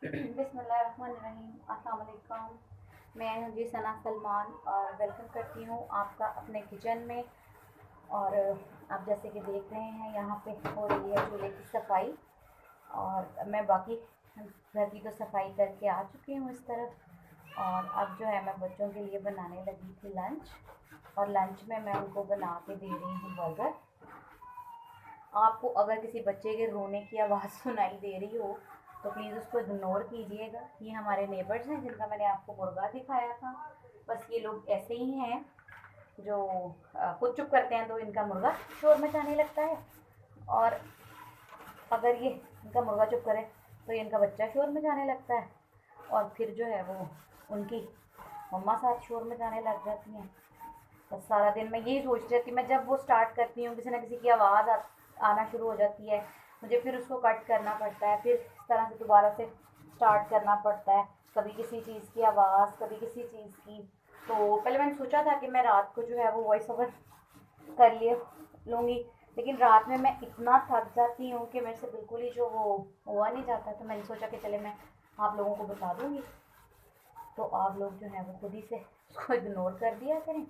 बिस्मिल्लाहिर्रहमानिर्रहीम। अस्सलाम वालेकुम। मैं हूँ जी सना सलमान और वेलकम करती हूँ आपका अपने किचन में। और आप जैसे कि देख रहे हैं यहाँ पे हो रही है चूल्हे की सफाई। और मैं बाकी घर की तो सफाई करके आ चुकी हूँ इस तरफ। और अब जो है मैं बच्चों के लिए बनाने लगी थी लंच। और लंच में मैं उनको बना के दे रही हूँ बर्गर। आपको अगर किसी बच्चे के रोने की आवाज़ सुनाई दे रही हो तो प्लीज़ उसको इग्नोर कीजिएगा। ये हमारे नेबर्स हैं जिनका मैंने आपको मुर्गा दिखाया था। बस ये लोग ऐसे ही हैं जो खुद चुप करते हैं तो इनका मुर्गा शोर मचाने लगता है। और अगर ये इनका मुर्गा चुप करे तो ये इनका बच्चा शोर मचाने लगता है। और फिर जो है वो उनकी मम्मा साथ शोर मचाने लग जाती हैं। बस सारा दिन मैं यही सोचती रहती, मैं जब वो स्टार्ट करती हूँ किसी ना किसी की आवाज़ आना शुरू हो जाती है, मुझे फिर उसको कट करना पड़ता है, फिर इस तरह से दोबारा से स्टार्ट करना पड़ता है। कभी किसी चीज़ की आवाज़, कभी किसी चीज़ की। तो पहले मैंने सोचा था कि मैं रात को जो है वो वॉइस ओवर कर लिए लूँगी, लेकिन रात में मैं इतना थक जाती हूँ कि मेरे से बिल्कुल ही जो वो हुआ नहीं जाता। तो मैंने सोचा कि चले मैं आप लोगों को बता दूँगी, तो आप लोग जो है वो खुद ही से उसको इग्नोर कर दिया करें।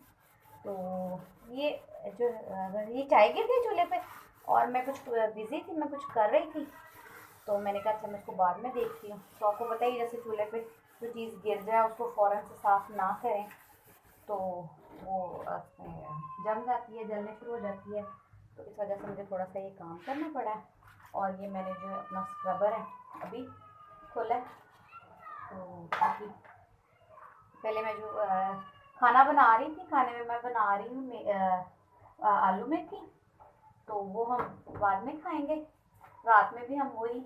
तो ये जो ये चाय गिर गई चूल्हे पे और मैं कुछ बिज़ी थी, मैं कुछ कर रही थी। तो मैंने कहा अच्छा मैं इसको बाद में देखती हूँ। तो आपको पता ही जैसे चूल्हे पे जो चीज़ गिर जाए उसको फ़ौरन से साफ़ ना करें तो वो जम जाती है, जलने शुरू हो जाती है। तो इस वजह से मुझे थोड़ा सा ये काम करना पड़ा है। और ये मैंने जो है अपना स्क्रबर है अभी खोला है। तो बाकी पहले मैं जो खाना बना रही थी, खाने में मैं बना रही हूँ आलू मेथी। तो वो हम बाद में खाएंगे, रात में भी हम वही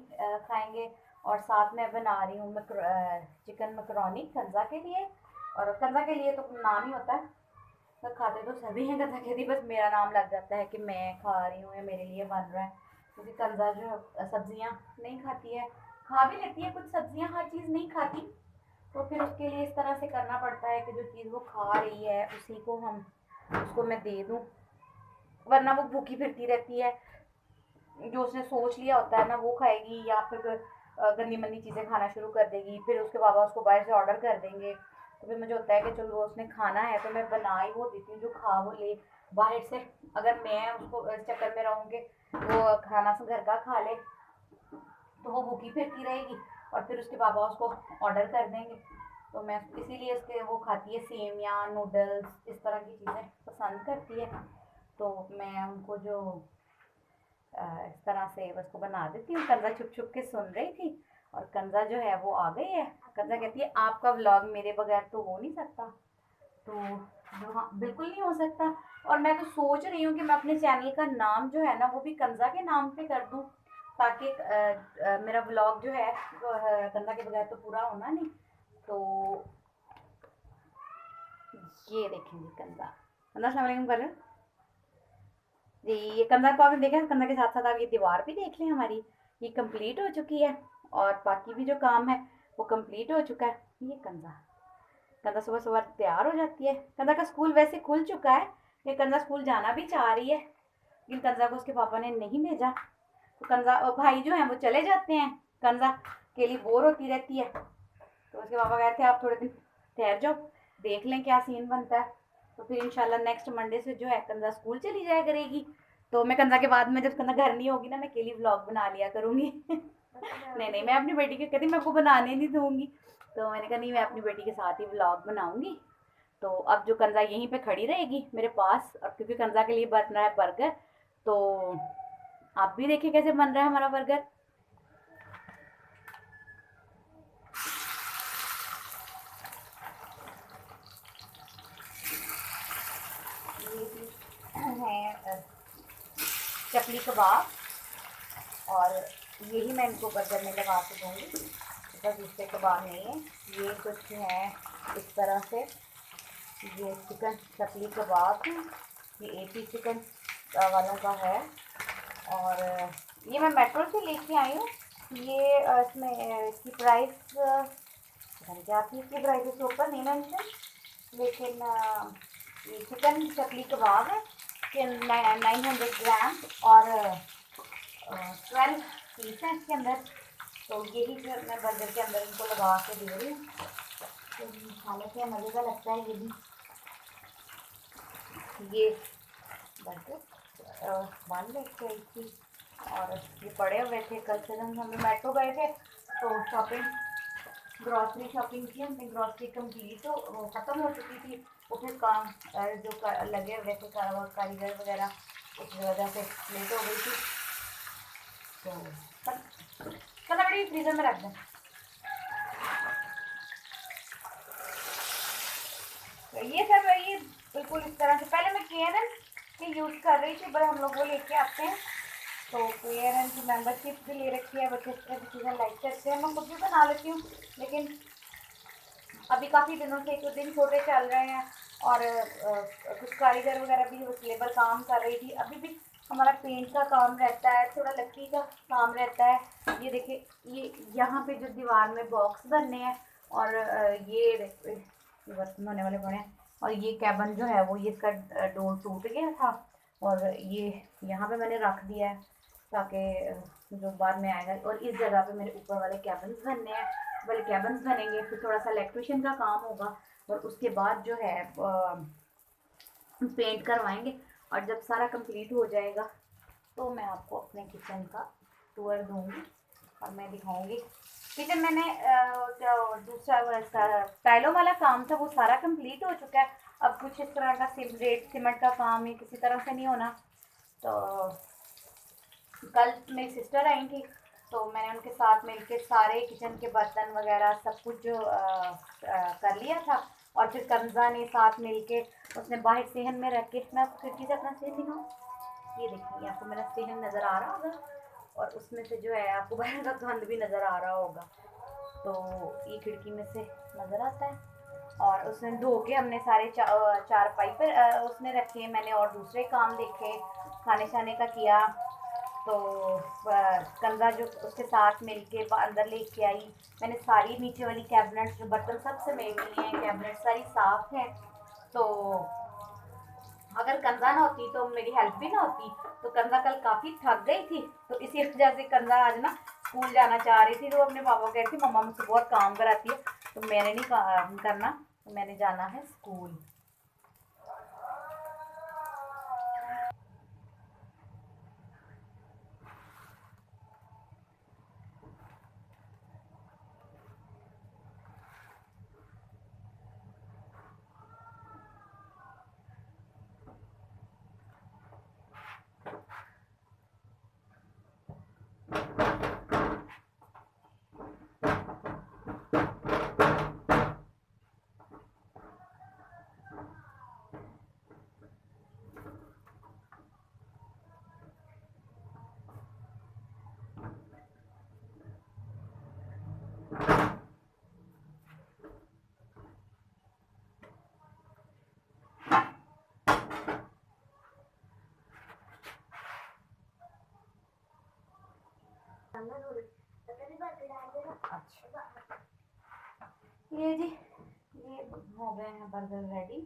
खाएंगे। और साथ में बना रही हूँ चिकन मकरोनी कंजा के लिए। और कंजा के लिए तो नाम ही होता है, तो खाते तो सभी हैं कंजा के लिए, बस मेरा नाम लग जाता है कि मैं खा रही हूँ या मेरे लिए बन रहा है। क्योंकि कंजा जो सब्जियाँ नहीं खाती है, खा भी लेती है कुछ सब्जियाँ, हर चीज़ नहीं खाती। तो फिर उसके लिए इस तरह से करना पड़ता है कि जो चीज़ वो खा रही है उसी को हम उसको मैं दे दूँ, वरना वो भूखी फिरती रहती है। जो उसने सोच लिया होता है ना वो खाएगी, या फिर गंदी मंदी चीज़ें खाना शुरू कर देगी। फिर उसके बाबा उसको बाहर से ऑर्डर कर देंगे। तो फिर मुझे होता है कि चलो उसने खाना है तो मैं बना ही वो देती हूँ जो खा वो ले बाहर से। अगर मैं उसको इस चक्कर में रहूँगी वो खाना से घर का खा ले तो वो भूखी फिरती रहेगी और फिर उसके बाबा उसको ऑर्डर कर देंगे। तो मैं इसीलिए उसके वो खाती है सेवियाँ, नूडल्स, इस तरह की चीज़ें पसंद करती है। तो मैं उनको जो इस तरह से उसको बना देती हूँ। कंजा छुप छुप के सुन रही थी और कंजा जो है वो आ गई है। कंजा कहती है आपका व्लॉग मेरे बगैर तो हो नहीं सकता। तो जो हाँ बिल्कुल नहीं हो सकता। और मैं तो सोच रही हूँ कि मैं अपने चैनल का नाम जो है ना वो भी कंजा के नाम पे कर दूँ, ताकि मेरा व्लॉग जो है कंजा के बगैर तो पूरा होना नहीं। तो ये देखेंगे कंजा, कंजा अस्सलाम वालेकुम कर रहे हो जी। ये कंधा को आपने देखा, कंधा के साथ साथ आप ये दीवार भी देख लें हमारी, ये कंप्लीट हो चुकी है। और बाकी भी जो काम है वो कंप्लीट हो चुका है। ये कंधा, कंधा सुबह सुबह तैयार हो जाती है। कंधा का स्कूल वैसे खुल चुका है, ये कंधा स्कूल जाना भी चाह रही है, लेकिन कंधा को उसके पापा ने नहीं भेजा। तो कंधा भाई जो है वो चले जाते हैं, कंधा के लिए बोर होती रहती है। तो उसके पापा कहते हैं आप थोड़े दिन ठहर जाओ, देख लें क्या सीन बनता है। तो फिर इंशाल्लाह नेक्स्ट मंडे से जो है कंजा स्कूल चली जाया करेगी। तो मैं कंजा के बाद में जब कंजा घर नहीं होगी ना मैं अकेली व्लॉग बना लिया करूँगी। नहीं नहीं, मैं अपनी बेटी के कहती मैं आपको बनाने नहीं दूँगी। तो मैंने कहा नहीं, मैं अपनी बेटी के साथ ही व्लॉग बनाऊँगी। तो अब जो कंजा यहीं पे खड़ी रहेगी मेरे पास, अब क्योंकि कंजा के लिए बन रहा है बर्गर। तो आप भी देखिए कैसे बन रहा है हमारा बर्गर। ये है चपली कबाब, और यही मैं इनको बर्गर में लगा के दूँगी। बस इससे कबाब नहीं है, ये कुछ है इस तरह से। ये चिकन चपली कबाब है, ये AP चिकन वालों का है। और ये मैं मेट्रो से लेके आई हूँ। ये इसमें इसकी प्राइस पता नहीं क्या थी, इसकी प्राइस इसके ऊपर नहीं मेंशन, लेकिन ये चिकन चपली कबाब है कि 900 ग्राम और 12 पीस हैं इसके अंदर। तो यही जो मैं बर्गर के अंदर इनको लगा के दे रही हूँ। तो खाने से मज़े का लगता है ये भी। ये बर्गर बन लेके आई थी और ये पड़े हुए थे। कल से हम मेट्रो गए थे तो शॉपिंग, ग्रॉसरी शॉपिंग की हमने। ग्रॉसरी कंप्लीट तो ख़त्म हो चुकी थी। वो फिर काम जो लगे हुए थे कारीगर वगैरह, उस वजह से लेट हो गई थी। तो पता बड़ी फ्रीज़र में रख दें। तो ये सब है, ये बिल्कुल इस तरह से। पहले मैं KNN की यूज़ कर रही थी, पर हम लोग वो लेके आते हैं तो KNN की मेंबरशिप भी ले रखी है। बच्चे इस तरह की चीज़ें लाइक करते हैं। मैं खुद भी बना लेती हूँ, लेकिन अभी काफ़ी दिनों से कुछ दिन छोटे चल रहे हैं और कुछ कारीगर वगैरह भी उस लेबर काम कर रही थी। अभी भी हमारा पेंट का काम रहता है, थोड़ा लकड़ी का काम रहता है। ये देखिए, ये यहाँ पे जो दीवार में बॉक्स बनने हैं और ये बर्तन होने वाले बने हैं। और ये कैबिन जो है वो, ये इसका डोर टूट गया था और ये यहाँ पे मैंने रख दिया है ताकि जो बाद में आएगा। और इस जगह पे मेरे ऊपर वाले कैबिन्स बनने हैं, वाले कैबिन्स बनेंगे। फिर थोड़ा सा इलेक्ट्रिशियन का काम होगा और उसके बाद जो है पेंट करवाएंगे। और जब सारा कंप्लीट हो जाएगा तो मैं आपको अपने किचन का टूर दूंगी और मैं दिखाऊंगी किचन। मैंने जो दूसरा टाइलों वाला काम था वो सारा कंप्लीट हो चुका है। अब कुछ इस तरह का सीमेंट का काम है, किसी तरह से नहीं होना। तो कल मेरी सिस्टर आई थी तो मैंने उनके साथ मिलके सारे किचन के बर्तन वगैरह सब कुछ जो कर लिया था। और फिर कंजा ने साथ मिलके, उसने बाहर सेहन में रख के, मैं आपको खिड़की से अपना सेहन दिखाऊँ। ये देखिए, आपको मेरा सेहन नज़र आ रहा होगा और उसमें से जो है आपको बाहर का गंद भी नज़र आ रहा होगा। तो ये खिड़की में से नज़र आता है। और उसने धो के हमने सारे चार पाइप उसने रखे। मैंने और दूसरे काम देखे, खाने शाने का किया। तो कंधा जो उसके साथ मिलके अंदर लेके आई। मैंने सारी नीचे वाली कैबिनेट जो बर्तन सब समेट लिए हैं, कैबिनेट सारी साफ है। तो अगर कंधा ना होती तो मेरी हेल्प भी ना होती। तो कंधा कल काफ़ी थक गई थी, तो इसी वजह से कंधा आज ना स्कूल जाना चाह रही थी। तो अपने पापा को कह रही थी मम्मा मुझसे बहुत काम कराती है, तो मैंने नहीं करना, तो मैंने जाना है स्कूल। ये जी, ये हो गए हैं बर्गर रेडी।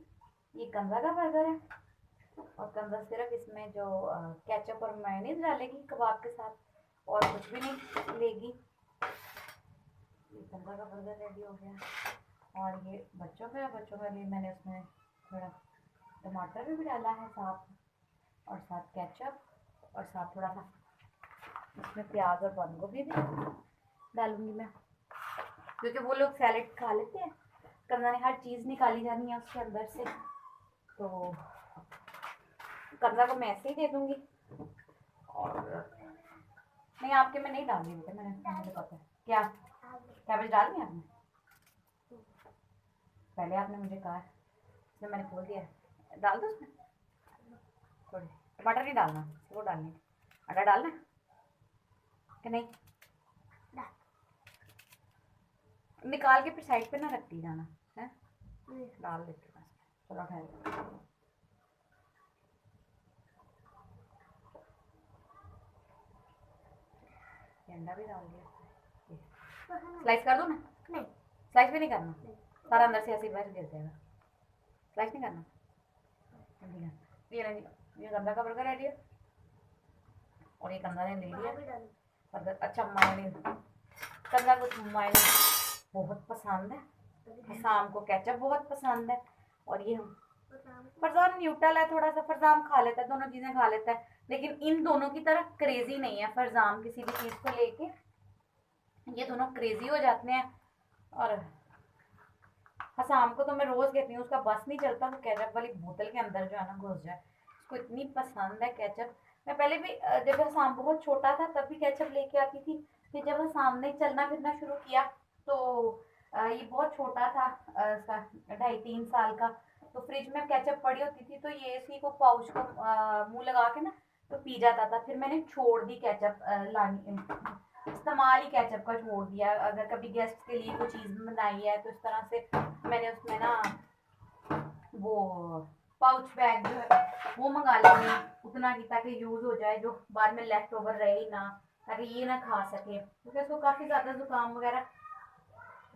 ये कंधा का बर्गर है और कंधा सिर्फ इसमें जो केचप और मेयोनीज डालेगी कबाब के साथ, और कुछ भी नहीं लेगी। ये कंधा का बर्गर रेडी हो गया। और ये बच्चों का है, बच्चों के लिए मैंने उसमें थोड़ा टमाटर भी डाला है साथ, और साथ केचप, और साथ थोड़ा सा इसमें प्याज और बंद गोभी भी डालूंगी मैं, क्योंकि वो लोग सैलेड खा लेते हैं। कंधा ने हर चीज़ निकाली जानी है उसके अंदर से, तो कंधा को मैं ऐसे ही दे दूंगी। और नहीं, आपके में नहीं डाल रही बेटा, मुझे पता है। क्या कैबेज डाल दिया आपने? पहले आपने मुझे कहा, इसमें मैंने खोल दिया। डाल दो उसमें थोड़ी। टमाटर नहीं डालना, वो डालने। अंडा डालना कि नहीं? निकाल के फिर साइड पे ना रखती जाना है। डाल देती हूँ, चलो ठहर। अंडा भी डाल दिया। स्लाइस कर दो ना? नहीं, स्लाइस भी नहीं करना, सारा अंदर से ऐसे ही बाहर गिर जाएगा। स्लाइस नहीं करना। ये गंदा का बर्गर रेडी है और ये कंधा ने ले लिया बर्गर। अच्छा, मायोनीज कंजा को मायोनीज बहुत पसंद है, शाम को केचप बहुत पसंद है। और ये फरजान न्यूट्रल है थोड़ा सा, फरजान खा लेता है, दोनों चीज़ें खा लेता है, लेकिन इन दोनों की तरह क्रेजी नहीं है फरजान किसी भी चीज़ को लेके। ये दोनों क्रेजी हो जाते हैं। और हसाम को तो मैं रोज़ कहती हूँ, उसका बस नहीं चलता वो केचप वाली बोतल के अंदर जो है ना घुस जाए, उसको इतनी पसंद है केचप। मैं पहले भी जब हसाम बहुत छोटा था तब भी केचप लेके आती थी। फिर जब हसाम ने चलना फिरना शुरू किया तो ये बहुत छोटा था, 2.5-3 साल का, तो फ्रिज में केचप पड़ी होती थी तो ये इसी को पाउच को मुंह लगा के ना तो पी जाता था। फिर मैंने छोड़ दी केचप लानी, इस्तेमाल ही केचप का छोड़ दिया। अगर कभी गेस्ट के लिए कोई चीज़ बनाई है तो इस तरह से मैंने उसमें ना वो पाउच बैग जो है वो मंगा लेंगे उतना की, ताकि यूज़ हो जाए, जो बाद में लेफ्ट ओवर रहे ही ना, ताकि ये ना खा सके, क्योंकि उसको काफ़ी ज़्यादा जुकाम वगैरह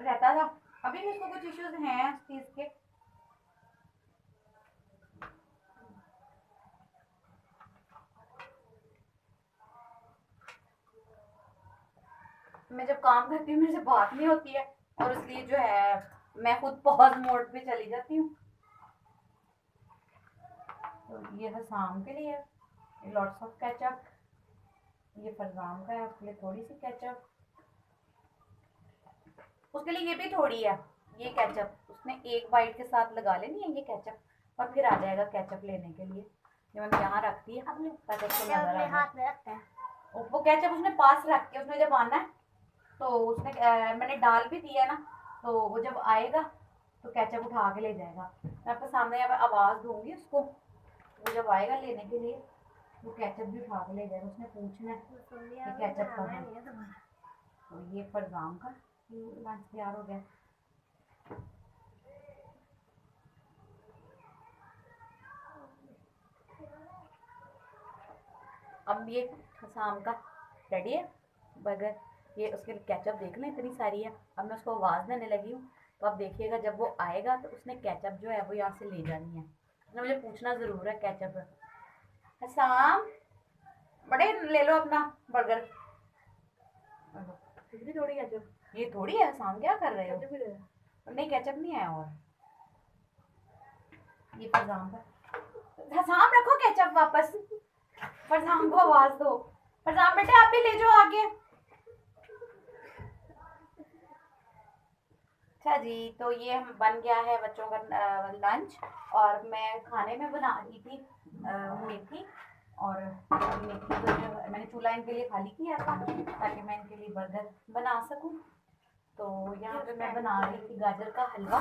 रहता था। अभी भी उसको कुछ इश्यूज हैं इस चीज़ के। मैं जब काम करती हूँ मेरे से बात नहीं होती है, और इसलिए जो है मैं खुद पॉज मोड पे चली जाती हूँ। तो ये है शाम के लिए लॉट्स ऑफ केचप, ये फरजान का है उसके लिए थोड़ी सी केचप, उसके लिए ये भी थोड़ी है ये केचप, उसने एक बाइट के साथ लगा लेनी है ये केचप और फिर आ जाएगा केचप लेने के लिए, जो मैंने यहाँ रख दी है ताकि उसको नजर आ जाए। वो केचप उसने पास रख के, उसने जब आना है तो उसने मैंने डाल भी दिया ना, तो वो जब आएगा तो केचप उठा के ले जाएगा। मैं आपके सामने यहाँ पे आवाज़ दूंगी उसको, वो जब आएगा लेने के लिए वो केचप भी उठा के ले जाएगा। उसने पूछना है कि केचप कहाँ है। तो ये फरजाम का लंच तैयार हो गया। अब ये शाम का रेडी है बर्गर, ये उसके केचप देख लें इतनी सारी है। अब मैं उसको आवाज़ देने लगी हूँ, तो अब देखिएगा जब वो आएगा तो उसने केचप जो है वो यहाँ से ले जानी है। तो मुझे पूछना ज़रूर है केचप हसाम बड़े ले लो अपना बर्गर, थोड़ी केचप, ये थोड़ी है हसाम क्या कर रहे हो, नहीं केचप नहीं है। और ये फरजाम का, हसाम रखो केचप वापस, फरजाम को आवाज़ दो, फरजाम बेटे आप भी ले जाओ आगे। अच्छा जी, तो ये हम बन गया है बच्चों का लंच, और मैं खाने में बना रही थी मेथी, और मेथी को जो मैंने चूल्हा इनके लिए खाली किया था ताकि मैं इनके लिए बर्गर बना सकूं। तो यहाँ पे मैं बना रही थी गाजर का हलवा,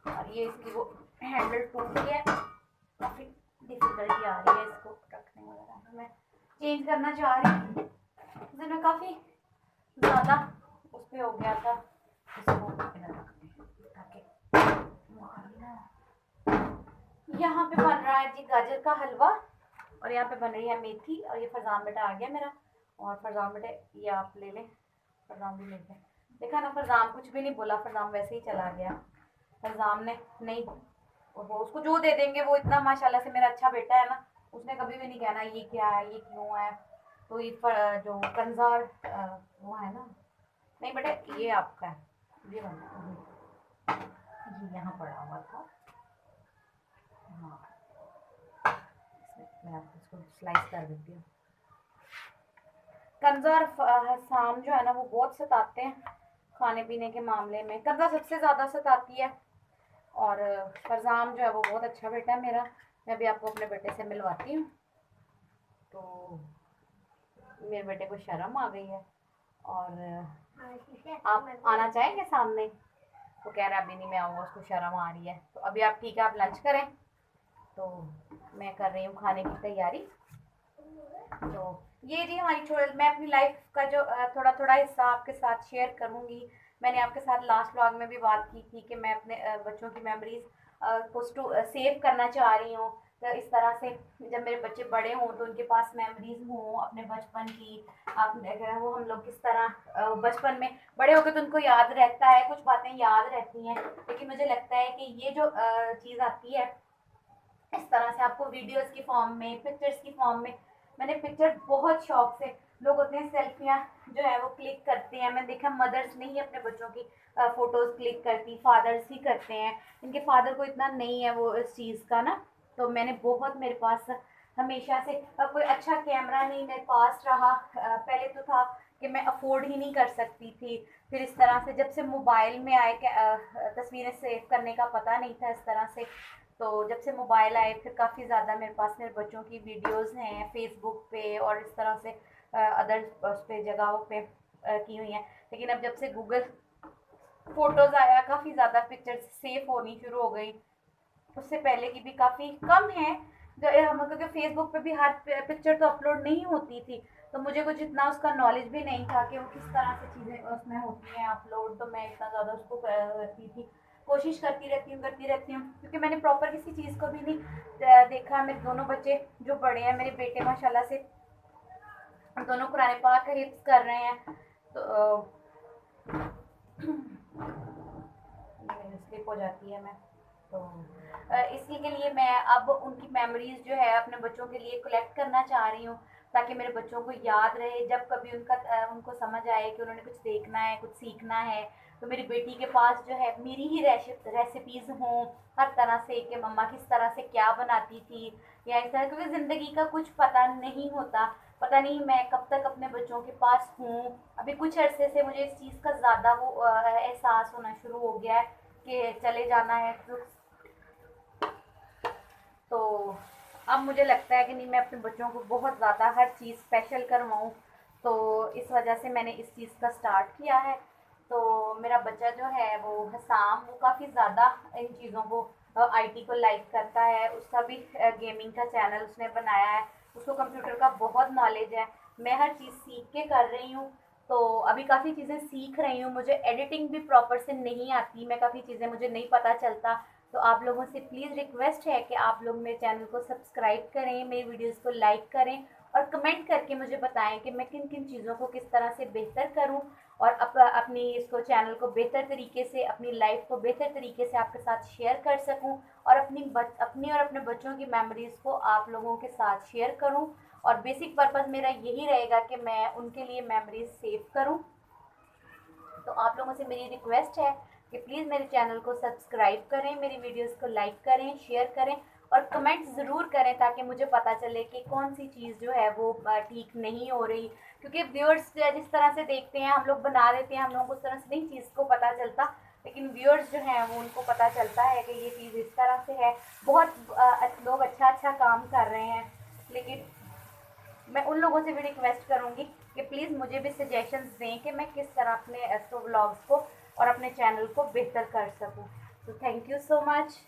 और ये इसकी वो हैंडल टूट गया है, काफ़ी डिफिकल्टी आ रही है इसको रखने वगैरह। मैं चेंज करना चाह रही थी, इसमें काफ़ी ज़्यादा उस पर हो गया था, इसको यहाँ पे बन रहा है जी गाजर का हलवा, और यहाँ पे बन रही है मेथी, और ये फरजान बेटा आ गया मेरा, और फरजान बेटे ये आप ले लें, फरजान भी ले लें। देखा ना फरजान कुछ भी नहीं बोला, फरजान वैसे ही चला गया। फरजान ने नहीं, वो उसको जो दे देंगे वो इतना माशाल्लाह से मेरा अच्छा बेटा है ना, उसने कभी भी नहीं कहना ये क्या है ये क्यों है। तो ये जो कंजार वो है ना, नहीं बेटे ये आपका है, ये बना ये यहाँ पड़ा हुआ था। हाँ मैं आपको इसको स्लाइस कर देती हूँ। कंजा और हसाम जो है ना वो बहुत सताते हैं खाने पीने के मामले में, कंजा सबसे ज़्यादा सताती है, और फरजाम जो है वो बहुत अच्छा बेटा है मेरा। मैं भी आपको अपने बेटे से मिलवाती हूँ। तो मेरे बेटे को शर्म आ गई है, और आप आना चाहेंगे सामने, वो कह रहा है अभी नहीं मैं आऊँगा, उसको शर्म आ रही है। तो अभी आप ठीक है आप लंच करें, तो मैं कर रही हूँ खाने की तैयारी। तो ये जी हमारी मैं अपनी लाइफ का जो थोड़ा थोड़ा हिस्सा आपके साथ शेयर करूँगी। मैंने आपके साथ लास्ट व्लॉग में भी बात की थी कि मैं अपने बच्चों की मेमोरीज को सेव करना चाह रही हूँ। तो इस तरह से जब मेरे बच्चे बड़े हों तो उनके पास मेमोरीज हों अपने बचपन की, वो हम लोग किस तरह बचपन में बड़े होकर तो उनको याद रहता है, कुछ बातें याद रहती हैं, लेकिन मुझे लगता है कि ये जो चीज़ आती है इस तरह से आपको वीडियोस की फॉर्म में, पिक्चर्स की फॉर्म में। मैंने पिक्चर बहुत शौक से लोग होते हैं सेल्फियाँ जो है वो क्लिक करते हैं। मैंने देखा मदर्स नहीं अपने बच्चों की फ़ोटोज़ क्लिक करती, फादर्स ही करते हैं। इनके फादर को इतना नहीं है वो इस चीज़ का ना। तो मैंने बहुत, मेरे पास हमेशा से कोई अच्छा कैमरा नहीं मेरे पास रहा। पहले तो था कि मैं अफोर्ड ही नहीं कर सकती थी। फिर इस तरह से जब से मोबाइल में आए तस्वीरें सेव करने का पता नहीं था इस तरह से। तो जब से मोबाइल आए फिर काफ़ी ज़्यादा मेरे पास मेरे बच्चों की वीडियोस हैं फेसबुक पे और इस तरह से अदर उस पे जगहों पे की हुई हैं। लेकिन अब जब से गूगल फ़ोटोज़ आया काफ़ी ज़्यादा पिक्चर्स सेव होनी शुरू हो गई। उससे पहले की भी काफ़ी कम है जो हम, क्योंकि फेसबुक पे भी हर पिक्चर तो अपलोड नहीं होती थी। तो मुझे कुछ इतना उसका नॉलेज भी नहीं था कि वो किस तरह से चीज़ें उसमें होती हैं अपलोड। तो मैं इतना ज़्यादा उसको करती थी, कोशिश करती रहती हूँ क्योंकि मैंने प्रॉपर किसी चीज़ को भी नहीं देखा। मेरे दोनों बच्चे जो बड़े हैं, मेरे बेटे माशाल्लाह से दोनों कुरान पाक हिफ्ज़ कर रहे हैं। तो स्लिप हो जाती है मैं तो इसी के लिए मैं अब उनकी मेमोरीज जो है अपने बच्चों के लिए कलेक्ट करना चाह रही हूँ, ताकि मेरे बच्चों को याद रहे जब कभी उनको समझ आए कि उन्होंने कुछ देखना है, कुछ सीखना है। तो मेरी बेटी के पास जो है मेरी ही रेसिपीज़ हों हर तरह से, कि मम्मा किस तरह से क्या बनाती थी या इस तरह, क्योंकि ज़िंदगी का कुछ पता नहीं होता। पता नहीं मैं कब तक अपने बच्चों के पास हूँ। अभी कुछ अरसे से मुझे इस चीज़ का ज़्यादा वो एहसास होना शुरू हो गया है कि चले जाना है। तो अब मुझे लगता है कि नहीं, मैं अपने बच्चों को बहुत ज़्यादा हर चीज़ स्पेशल करवाऊँ। तो इस वजह से मैंने इस चीज़ का स्टार्ट किया है। तो मेरा बच्चा जो है वो हसाम, वो काफ़ी ज़्यादा इन चीज़ों को आईटी को लाइक करता है। उसका भी गेमिंग का चैनल उसने बनाया है। उसको कंप्यूटर का बहुत नॉलेज है। मैं हर चीज़ सीख के कर रही हूँ। तो अभी काफ़ी चीज़ें सीख रही हूँ। मुझे एडिटिंग भी प्रॉपर से नहीं आती, मैं काफ़ी चीज़ें मुझे नहीं पता चलता। तो आप लोगों से प्लीज़ रिक्वेस्ट है कि आप लोग मेरे चैनल को सब्सक्राइब करें, मेरी वीडियोस को लाइक करें और कमेंट करके मुझे बताएं कि मैं किन किन चीज़ों को किस तरह से बेहतर करूं और अपनी इसको चैनल को बेहतर तरीके से, अपनी लाइफ को बेहतर तरीके से आपके साथ शेयर कर सकूं और अपनी और अपने बच्चों की मेमोरीज़ को आप लोगों के साथ शेयर करूँ। और बेसिक पर्पज़ मेरा यही रहेगा कि मैं उनके लिए मेमोरीज सेव करूँ। तो आप लोगों से मेरी रिक्वेस्ट है कि प्लीज़ मेरे चैनल को सब्सक्राइब करें, मेरी वीडियोस को लाइक करें, शेयर करें और कमेंट ज़रूर करें, ताकि मुझे पता चले कि कौन सी चीज़ जो है वो ठीक नहीं हो रही। क्योंकि व्यूअर्स जिस तरह से देखते हैं, हम लोग बना देते हैं, हम लोगों को उस तरह से नहीं चीज़ को पता चलता। लेकिन व्यूअर्स जो हैं वो उनको पता चलता है कि ये चीज़ इस तरह से है। बहुत लोग अच्छा अच्छा काम कर रहे हैं, लेकिन मैं उन लोगों से भी रिक्वेस्ट करूँगी कि प्लीज़ मुझे भी सजेशंस दें कि मैं किस तरह अपने व्लॉग्स को और अपने चैनल को बेहतर कर सकूँ। तो थैंक यू सो मच।